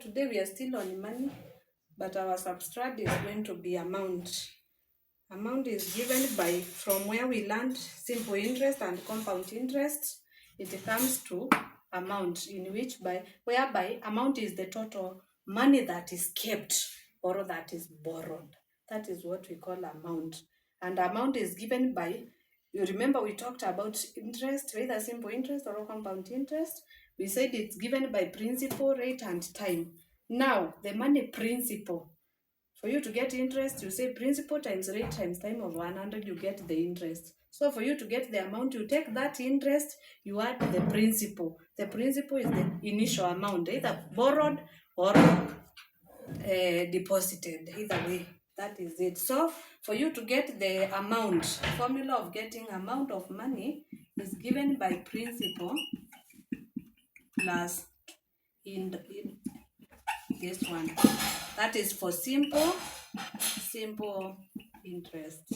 today we are still on money, but our subtract is going to be amount. Amount is given by, from where we learned simple interest and compound interest, it comes to amount, in which whereby amount is the total money that is kept or that is borrowed. That is what we call amount. And amount is given by, you remember we talked about interest, either simple interest or compound interest. We said it's given by principal, rate, and time. Now, the money principal. For you to get interest, you say principal times rate times time of 100, you get the interest. So for you to get the amount, you take that interest, you add the principal. The principal is the initial amount, either borrowed or deposited, either way. That is it. So for you to get the amount, formula of getting amount of money is given by principal plus in this one. That is for simple interest.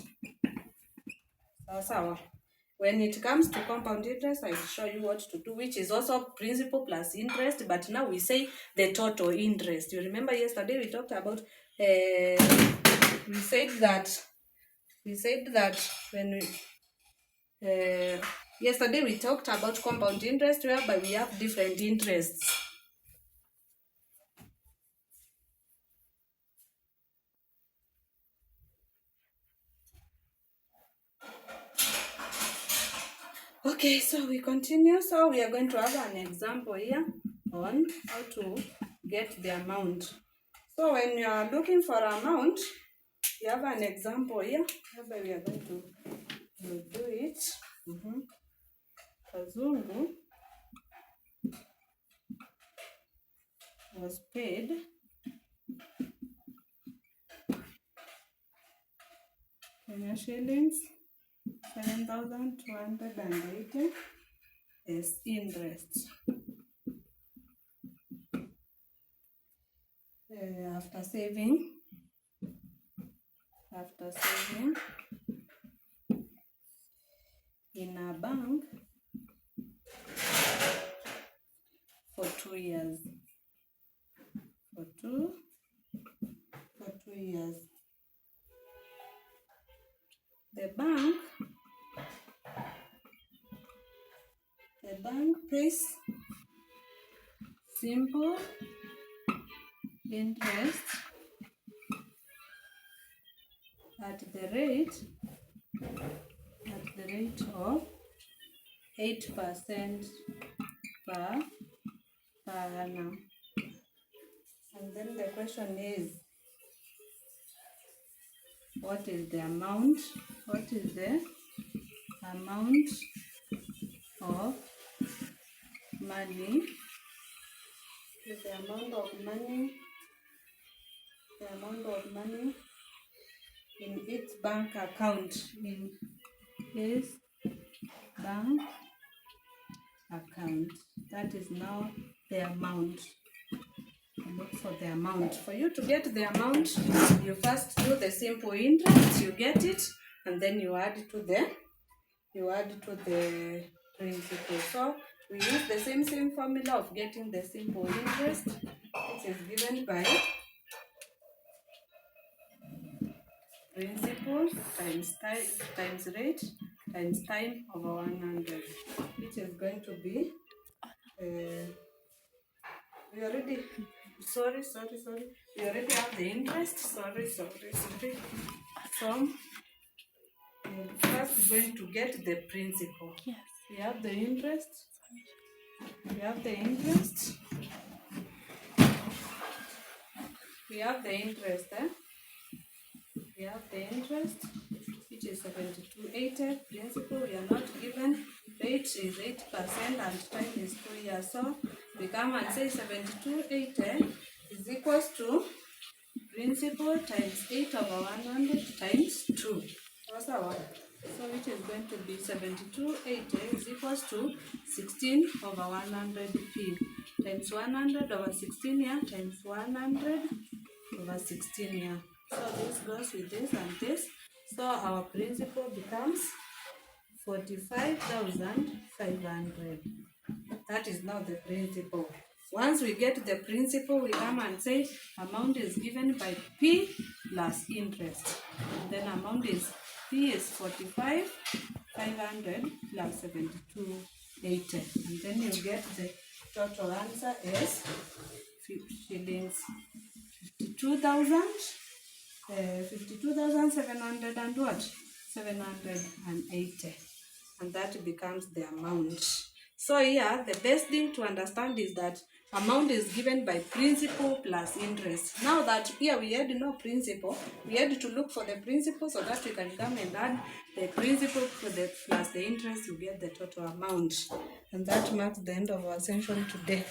So when it comes to compound interest, I will show you what to do, which is also principal plus interest, but now we say the total interest. You remember yesterday we talked about we said that when we yesterday we talked about compound interest, whereby we have different interests. Okay, so we continue. So we are going to have an example here on how to get the amount. So when you are looking for amount, you have an example here. Whereby we are going to do it. Kazungu was paid Kenya shillings 7,280 as interest. After saving in a bank for 2 years. For two years. The bank pays simple interest at the rate of 8% per annum. And then the question is, what is the amount? What is the amount of money? The amount of money in its bank account. In his bank account. That is now the amount. Look for the amount. For you to get the amount, you first do the simple interest, you get it, and then you add to the principal. So we use the same formula of getting the simple interest, which is given by principal times rate times time over 100, which is going to be we already we already have the interest. So we're first going to get the principal. Yes. We have the interest. We have the interest, which is 7280. Principal we are not given. Rate is 8% and time is 2 years. So we come and say 7280 is equals to principal times 8 over 100 times 2. So which is going to be 7280 is equals to 16 over 100p times 100 over 16 here times 100 over 16 here. So this goes with this and this. So our principal becomes 45,500. That is now the principal. Once we get the principal, we come and say amount is given by P plus interest. And then amount is P is 45,500 plus 72,80. And then you get the total answer is shillings 52,700 and what? 780. And that becomes the amount. So here, the best thing to understand is that amount is given by principal plus interest. Now that here we had no principal, we had to look for the principal so that we can come and add the principal plus the interest, you get the total amount. And that marks the end of our session today.